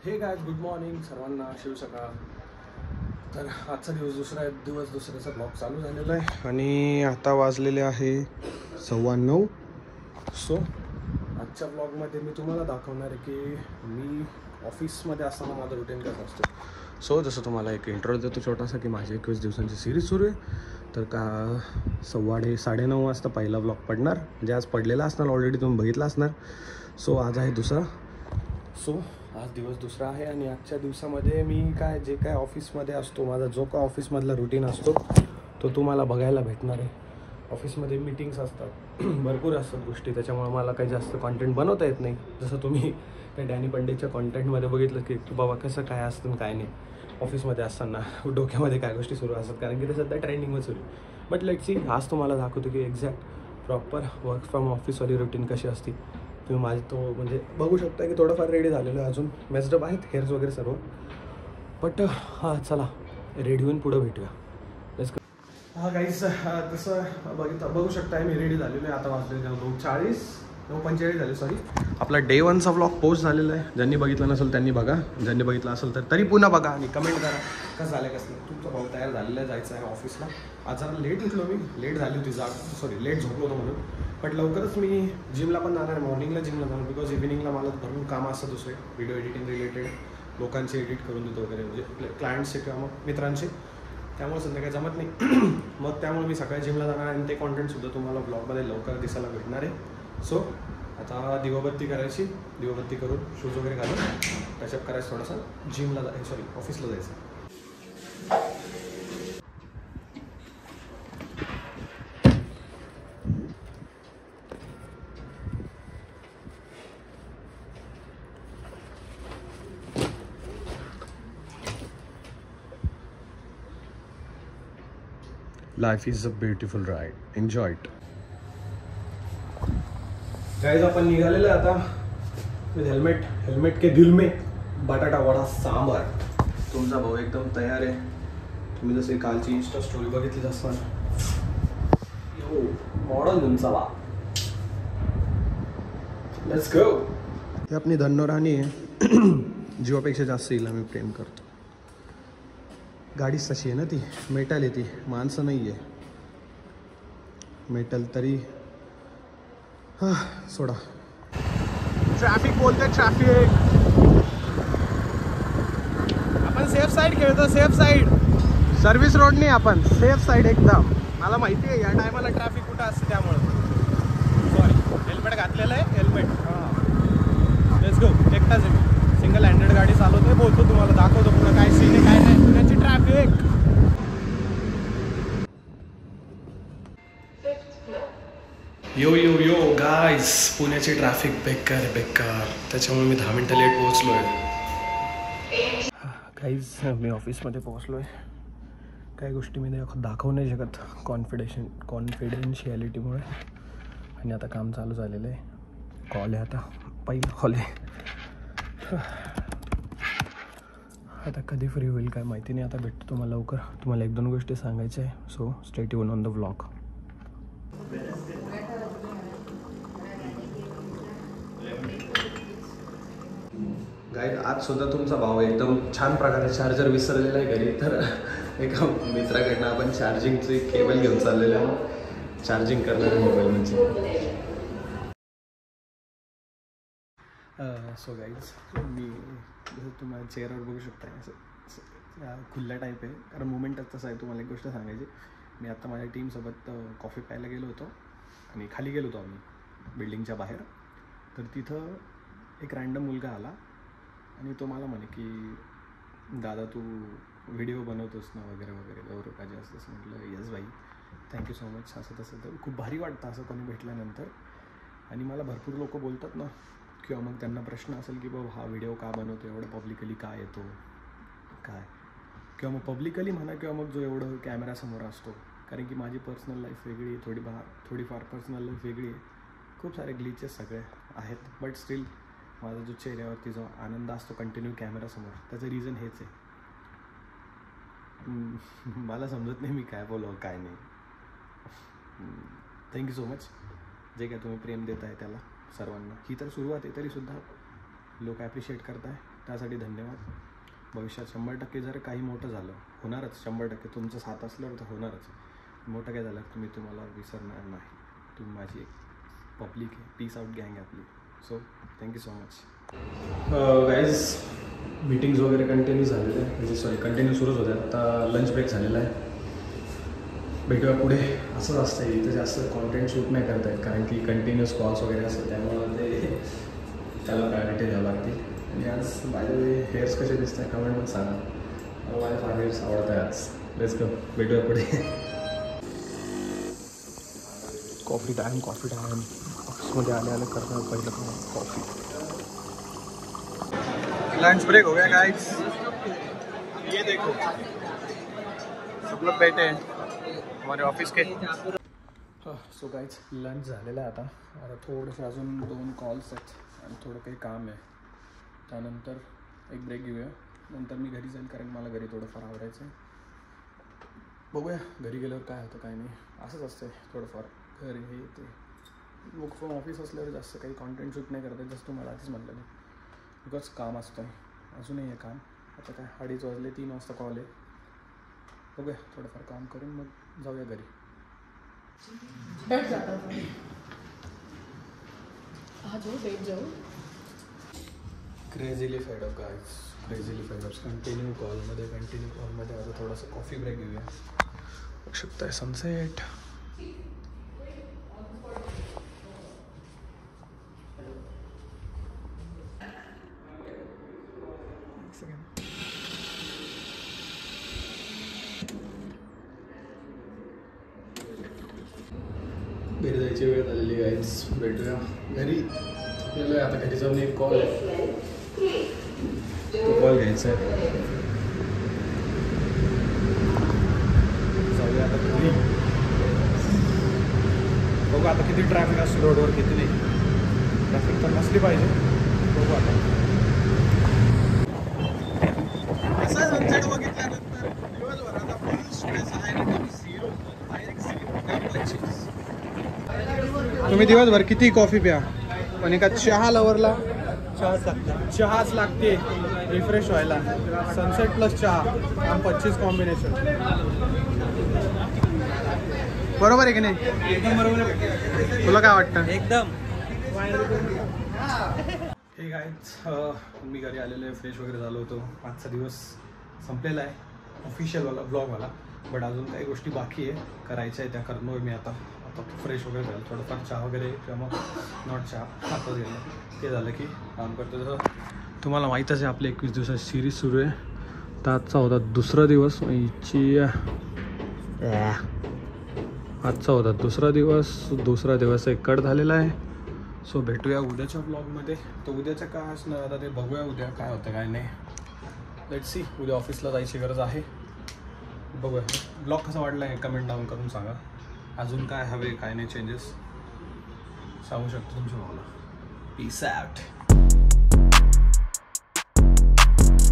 Hey guys, good morning सर्वांना, शिव सकाळ. तर आजचा दिवस दुसऱ्याचा ब्लॉग चालू झालेला आहे आणि आता वाजलेले आहे 9:15. सो आजच्या ब्लॉगमध्ये मी तुम्हाला दाखवणार आहे की मी ऑफिसमध्ये असताना माझं रुटीन कसं असतं. सो जसं तुम्हाला एक इंट्रो देतो छोटासा की माझी 21 दिवसांची सिरीज सुरू आहे. तर का 9:30 वाजता पहिला ब्लॉग पडणार, म्हणजे आज पडलेला असणार, ऑलरेडी तुम्ही बघितला असणार. सो आज आहे दुसरा. सो आज दिवस दुसरा आहे आणि आजच्या दिवसामध्ये मी जे काय ऑफिसमध्ये असतो, माझा जो काय ऑफिसमधला रुटीन असतो तो तुम्हाला बघायला भेटणार आहे. ऑफिसमध्ये मीटिंग्स असतात, भरपूर असतात गोष्टी, त्याच्यामुळे मला काही जास्त कॉन्टेंट बनवता येत नाही. जसं तुम्ही त्या डॅनी पंडितच्या कॉन्टेंटमध्ये बघितलं की तू बाबा कसं काय असतं काय नाही ऑफिसमध्ये असताना, डोक्यामध्ये काय गोष्टी सुरू असतात, कारण की ते सध्या ट्रेंडिंगवर सुरू आहे. बट लेट्स सी, आज तुम्हाला दाखवतो की एक्झॅक्ट प्रॉपर वर्क फ्रॉम ऑफिसवाली रुटीन कशी असते. तुम्ही माझी तो म्हणजे बघू शकता की थोडंफार रेडी झालेलं आहे, अजून मेस्डअप आहेत हेअर्स वगैरे सर्व. बट हां, चला रेडी होऊन पुढं भेटूया. हा गाईस, तसं बघू शकता मी रेडी झालेलो आहे. आता वाजले 9:45 झाले, सॉरी. आपला डे 1चा व्लॉग पोस्ट झालेला आहे. ज्यांनी बघितलं नसेल त्यांनी बघा, ज्यांनी बघितलं असेल तर तरी पुन्हा बघा आणि कमेंट करा कसं झालं कसं नाही. तुमचा भाऊ तयार झालेला जायचं आहे ऑफिसला. आज जरा लेट उठलो मी, लेट झाली होती सॉरी लेट झोपलो होतो म्हणून. बट लवकरच मी जिमला पण जाणार आहे, मॉर्निंगला जिमला जाणार, बिकॉज इव्हिनिंगला मला भरपूर कामं असतं दुसरे, व्हिडिओ एडिटिंग रिलेटेड, लोकांचे एडिट करून देतो वगैरे, म्हणजे क्लायंट्सचे किंवा मग मित्रांचे. त्यामुळे संध्याकाळी जमत नाही. मग त्यामुळे मी सकाळी जिमला जाणार आणि ते कॉन्टेंटसुद्धा तुम्हाला ब्लॉगमध्ये लवकर दिसायला भेटणार आहे. सो आता दिवाबत्ती करायची, दिवाबत्ती करून शूज वगैरे घालून टचअप करायचं, थोडासा जिमला ऑफिसला जायचं. Life is a beautiful ride, enjoy it. Guys, आपण निघालेलं आता विथ हेल्मेट के दिल में बटाटा वडा सांबार. तुमचा भाऊ एकदम तयार आहे. तुम्ही जसे कालची इंस्टा स्टोरी बघितलीच असताना, यो मॉडल तुमचा वा. Let's go. ही आपली धन्नोराणी आहे. जीवापेक्षा जास्त हिला मी प्रेम करतो. गाडीच तशी आहे ना, ती मेटल आहे, ती माणसं नाही आहे. मेटल तरी हां सोडा. ट्रॅफिक बोलते, ट्रॅफिक. आपण सेफ साईड खेळतो, सेफ साईड, सर्व्हिस रोड नाही, आपण सेफ साईड एकदम. मला माहिती आहे या टायमाला ट्रॅफिक कुठं असतं, त्यामुळे सॉरी. हेल्मेट घातलेलं आहे, हेल्मेट. हां, लेट्स गो. एकटाच आहे मी, सिंगल हँडेड गाडी चालवतोय. बोलतो तुम्हाला, दाखवतो पुढं काय सीन आहे काय नाही. पुण्याची ट्रॅफिक. यो यो यो गाईज, पुण्याची ट्रॅफिक बेकार बेकार, त्याच्यामुळे मी 10 मिनटं लेट पोहोचलो आहे. गाईज, मी ऑफिसमध्ये पोहोचलो आहे. काही गोष्टी मी दाखवू नाही शकत कॉन्फिडेन्शियलिटीमुळे. आणि आता काम चालू झालेलं आहे. कॉल आहे, आता पहिला कॉल आहे. आता कधी फ्री होईल काय माहिती नाही. आता भेटतो तुम्हाला लवकर. तुम्हाला 1-2 गोष्टी सांगायच्या आहे. So stay tune on the vlog. Guide, आज सुद्धा तुमचा भाऊ एकदम छान प्रकारे चार्जर विसरलेला आहे घरी. तर एका मित्राकडनं आपण चार्जिंगची केबल घेऊन चाललेलो आहे, चार्जिंग करणार मोबाईल म्हणजे. सो गाईज, मी जसं तुम्हाला चेअरवर बघू शकता, असं खुल्ला टाईप आहे, कारण मुवमेंटच तसं आहे. तुम्हाला एक गोष्ट सांगायची, मी आता माझ्या टीमसोबत कॉफी प्यायला गेलो होतो आणि खाली गेलो होतो आम्ही बिल्डिंगच्या बाहेर. तर तिथं एक रँडम मुलगा आला आणि तो मला म्हणे की दादा तू व्हिडिओ बनवतोस ना वगैरे वगैरे, गौरव काजे असतंस. म्हटलं येस भाई, थँक्यू सो मच. असं तसं तर खूप भारी वाटतं असं कोणी भेटल्यानंतर. आणि मला भरपूर लोक बोलतात ना, किंवा मग त्यांना प्रश्न असेल की बाबा हा व्हिडिओ का बनवतो, एवढं पब्लिकली का येतो काय, किंवा मग पब्लिकली म्हणा किंवा मग जो एवढं कॅमेरासमोर असतो. कारण की माझी पर्सनल लाईफ वेगळी आहे, थोडीफार पर्सनल लाईफ वेगळी आहे. खूप सारे ग्लिचेस सगळे आहेत. बट स्टील माझा जो चेहऱ्यावरती जो आनंद असतो कंटिन्यू कॅमेरासमोर, त्याचं रिझन हेच आहे. मला समजत नाही मी काय बोलावं काय नाही. थँक्यू सो मच जे काय तुम्ही प्रेम देत आहे त्याला सर्वांना. ही तर सुरुवात आहे, तरीसुद्धा लोक ॲप्रिशिएट करत आहे. त्यासाठी धन्यवाद. भविष्यात 100% जर काही मोठं झालं, होणारच 100%, तुमचं साथ असल्यावर तर होणारच. मोठं काय झालं तर मी तुम्हाला विसरणार नाही. तुम्ही माझी एक पब्लिक आहे, पीस आउट गँग आहे आपली. So thank you so much. Guys, meetings वगैरे कंटिन्यू झालेले आहे, म्हणजे कंटिन्यू सुरूच होत्या. आता लंच ब्रेक झालेला आहे. भेटूया पुढे. असंच असतं, इथं जास्त कॉन्टेंट शूट नाही करता येत कारण की कंटिन्युअस कॉल्स वगैरे असतात, त्यामुळं ते त्याला प्रायोरिटी द्यावं लागते. आणि आज माझे हेअर्स कसे दिसत आहे कमेंटमध्ये सांगा. मला माझे फार हेअर्स आवडत आहे आज. लेट्स गो, भेटूया पुढे. Coffee time. ऑफिसमध्ये आले करणार पहिलं कॉफी. लंच ब्रेक हो गया गाइस, ये देखो सब लोग बैठे हैं हमारे ऑफिस के. सो गाइज, लंच झालेलं आहे. आता थोडेसे अजून 2 कॉल्स आहेत आणि थोडं काही काम आहे. त्यानंतर एक ब्रेक घेऊया. नंतर मी घरी जाईल कारण मला घरी थोडंफार आवरायचं आहे. बघूया घरी गेल्यावर काय होतं काय नाही. असंच असतं थोडंफार घरी हे ते. वर्क फ्रॉम ऑफिस असल्यावर जास्त काही कॉन्टेंट शूट नाही करत, जसं तुम्हाला आधीच म्हटलं नाही, बिकॉज काम असतं. अजूनही आहे काम. आता काय 2:30 वाजले, 3 वाजता कॉल आहे. बघूया थोडंफार काम करून मग जाऊया घरी. क्रेझिली fed up guys, क्रेझिली fed up. Continue कॉलमध्ये आता थोडासा कॉफी ब्रेक घेऊया. बघू शकताय सनसेट. घरी जायची वेळ झालेली गाईज. भेटूया घरी. आपल्याला आता घरी जाऊन एक कॉल आहे, तो कॉल घ्यायचा आहे. जाऊया आता घरी. बघू आता किती ट्रॅफिक असतो रोडवर, किती नाही. ट्रॅफिक तर नसली पाहिजे. बघू आता. असं सनसेट बघितल्यानंतर दिवसभरात आपल्याला स्ट्रेस आहे 0. तुम्ही दिवसभर किती कॉफी प्या, पण एका चहा लवरला चहाच लागते रिफ्रेश व्हायला. सनसेट प्लस चहा आणि 25 कॉम्बिनेशन. बरोबर आहे की नाही? एकदम बरोबर आहे. तुला काय वाटतं? एकदम. हे गाईज, मी घरी आलेलो, फ्रेश वगैरे झालो होतो. आजचा दिवस संपलेला आहे ऑफिशियलवाला ब्लॉगवाला. बट अजून काही गोष्टी बाकी आहे करायच्या आहे, त्या करणार मी आता. फ्रेश वगैरे झालं, थोडंफार चहा वगैरे किंवा मग नॉट चहा आता गेलं. ते झालं की काम करतो. जर तुम्हाला माहीतच आहे आपली 21 दिवसाची सिरीज सुरू आहे. तर आजचा होता दुसरा दिवस. आजचा होता दुसरा दिवस एक कट झालेला आहे. सो भेटूया उद्याच्या ब्लॉगमध्ये. तर उद्याचं काय असणार आता ते बघूया उद्या काय होतं काय नाही. Let's see. उद्या ऑफिसला जायची गरज आहे. बघूया. ब्लॉग कसा वाटला आहे कमेंट डाऊन करून सांगा. अजून काय हवे काय नाही चेंजेस सांगू शकतो तुमच्या भावाला. Peace out.